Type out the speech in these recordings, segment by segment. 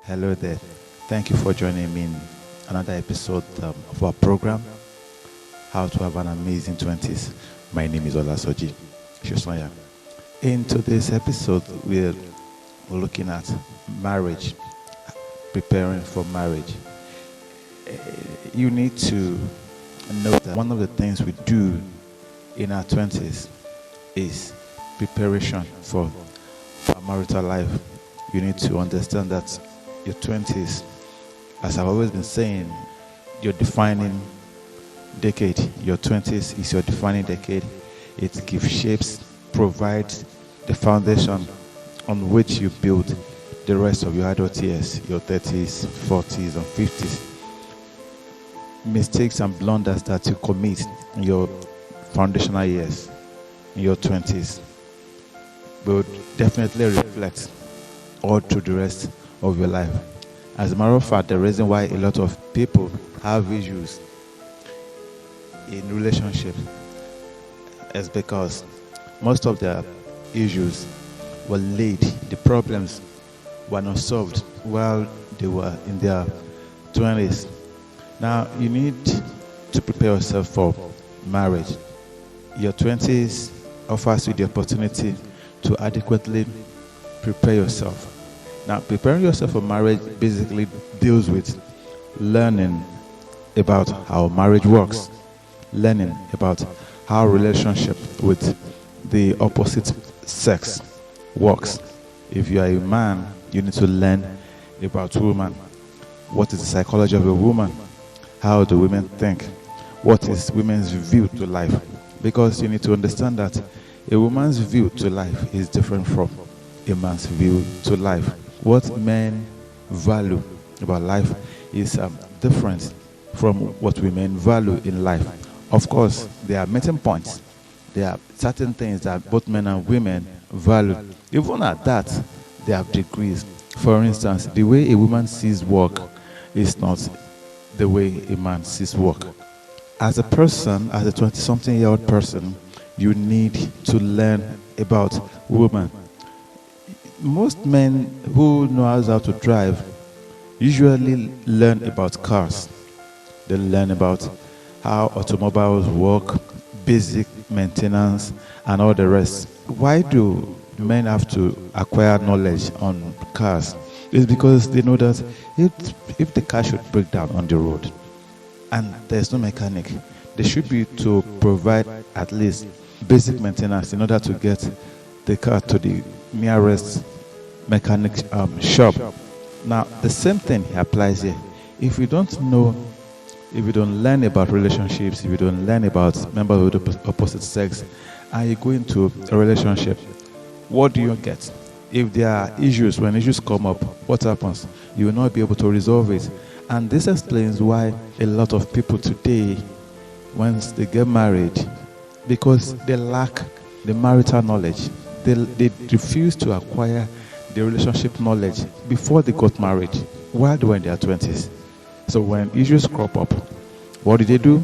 Hello there. Thank you for joining me in another episode of our program, How to Have an Amazing Twenties. My name is Olasoji, Sosanya. In today's episode, we're looking at marriage, preparing for marriage. You need to know that one of the things we do in our 20s is preparation for our marital life. You need to understand that your 20s, as I've always been saying, your defining decade. Your 20s is your defining decade. It gives shapes, provides the foundation on which you build the rest of your adult years, your 30s, 40s, and 50s. Mistakes and blunders that you commit in your foundational years, in your 20s, will definitely reflect all through the rest of your life. As a matter of fact, the reason why a lot of people have issues in relationships is because most of their issues were laid, the problems were not solved while they were in their 20s. Now, you need to prepare yourself for marriage. Your 20s offers you the opportunity to adequately prepare yourself. Now, preparing yourself for marriage basically deals with learning about how marriage works, learning about how relationship with the opposite sex works. If you are a man, you need to learn about woman. What is the psychology of a woman? How do women think? What is women's view to life? Because you need to understand that a woman's view to life is different from a man's view to life. What men value about life is different from what women value in life. Of course, there are meeting points. There are certain things that both men and women value. Even at that, there are degrees. For instance, the way a woman sees work is not the way a man sees work. As a person, as a 20-something-year-old person, you need to learn about women. Most men who know how to drive usually learn about cars. They learn about how automobiles work, basic maintenance, and all the rest. Why do men have to acquire knowledge on cars? It's because they know that if the car should break down on the road and there's no mechanic, they should be to provide at least basic maintenance in order to get the car to the nearest mechanic shop. Now, the same thing applies here. If you don't know, if you don't learn about relationships, if you don't learn about members of the opposite sex, and you go into a relationship, what do you get? If there are issues, when issues come up, what happens? You will not be able to resolve it. And this explains why a lot of people today, once they get married, because they lack the marital knowledge, they refuse to acquire the relationship knowledge before they got married, while they were in their 20s. So when issues crop up, what do?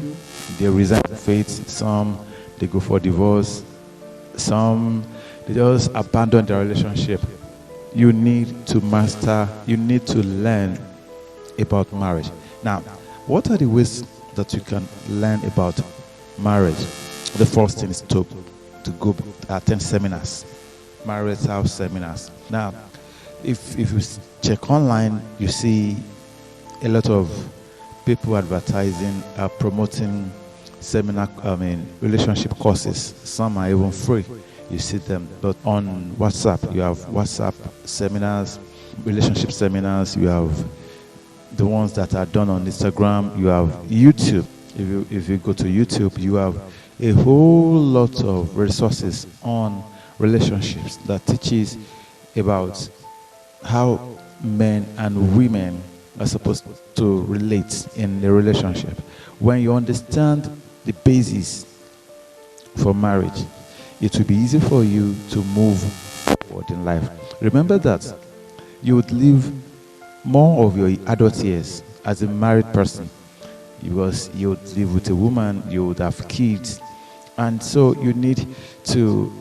They resign their faith. Some, they go for divorce. Some, they just abandon their relationship. You need to master, you need to learn about marriage. Now, what are the ways that you can learn about marriage? The first thing is to go attend seminars, marital seminars. Now, if you check online, you see a lot of people advertising, promoting relationship courses. Some are even free. You see them, but on WhatsApp, you have WhatsApp seminars, relationship seminars. You have the ones that are done on Instagram. You have YouTube. If you go to YouTube, you have a whole lot of resources on relationships that teaches about how men and women are supposed to relate in a relationship. When you understand the basis for marriage, it will be easy for you to move forward in life. Remember that you would live more of your adult years as a married person, because you would live with a woman, you would have kids, and so you need to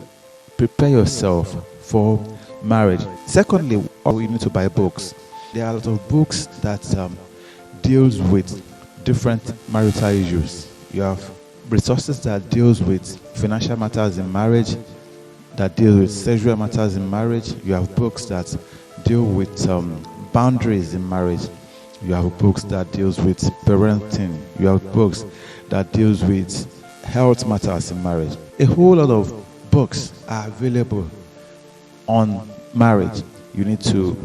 prepare yourself for marriage. Secondly, you need to buy books. There are a lot of books that deals with different marital issues. You have resources that deals with financial matters in marriage, that deal with sexual matters in marriage. You have books that deal with boundaries in marriage. You have books that deals with parenting. You have books that deals with health matters in marriage. A whole lot of books are available on marriage. You need to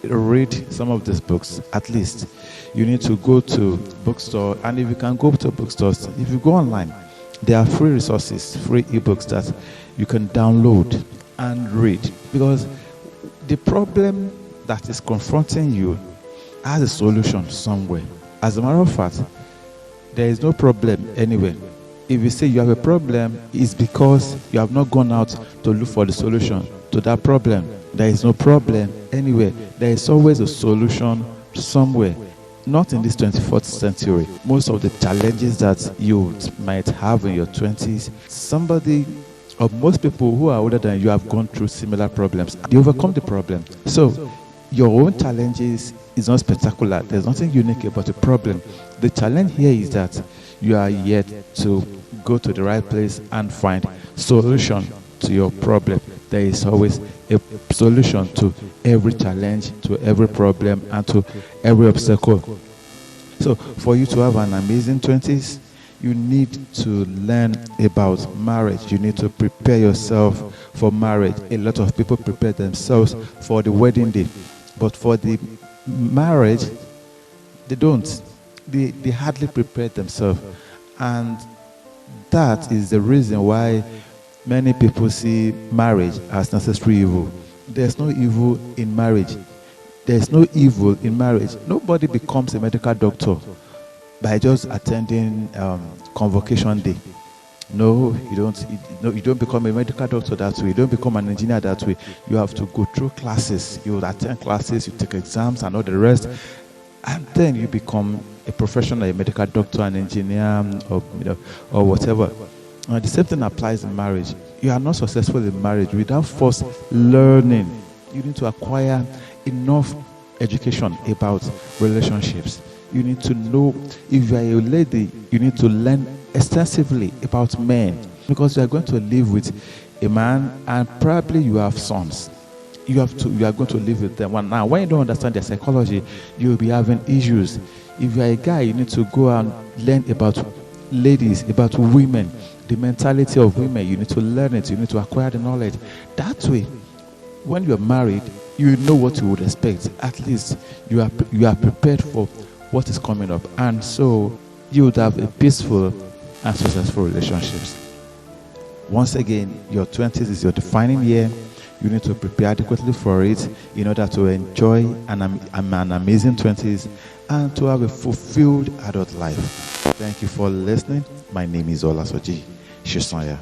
read some of these books at least. You need to go to bookstore, and if you can go to bookstores, if you go online, there are free resources, free ebooks that you can download and read, because the problem that is confronting you has a solution somewhere. As a matter of fact, there is no problem anywhere. If you say you have a problem, it's because you have not gone out to look for the solution to that problem. There is no problem anywhere. There is always a solution somewhere. Not in this 21st century. Most of the challenges that you might have in your 20s, somebody or most people who are older than you have gone through similar problems. They overcome the problem. So your own challenges is not spectacular. There's nothing unique about the problem. The challenge here is that you are yet to go to the right place and find solution to your problem. There is always a solution to every challenge, to every problem, and to every obstacle. So for you to have an amazing 20s, you need to learn about marriage. You need to prepare yourself for marriage. A lot of people prepare themselves for the wedding day, but for the marriage, they don't. They hardly prepare themselves, and that is the reason why many people see marriage as necessary evil. There's no evil in marriage. There's no evil in marriage. Nobody becomes a medical doctor by just attending convocation day. No, you don't. You don't become a medical doctor that way. You don't become an engineer that way. You have to go through classes. You attend classes. You take exams and all the rest, and then you become a professional, a medical doctor, an engineer, or whatever. The same thing applies in marriage. You are not successful in marriage without first learning. You need to acquire enough education about relationships. You need to know, if you are a lady, you need to learn extensively about men, because you are going to live with a man and probably you have sons. You are going to live with them. Now, when you don't understand their psychology, you will be having issues. If you are a guy, you need to go and learn about ladies, about women, the mentality of women. You need to learn it. You need to acquire the knowledge. That way, when you are married, you know what you would expect. At least you are prepared for what is coming up, and so you would have a peaceful and successful relationships. Once again, your 20s is your defining year. You need to prepare adequately for it in order to enjoy an amazing 20s and to have a fulfilled adult life. Thank you for listening. My name is Olasoji. Sosanya.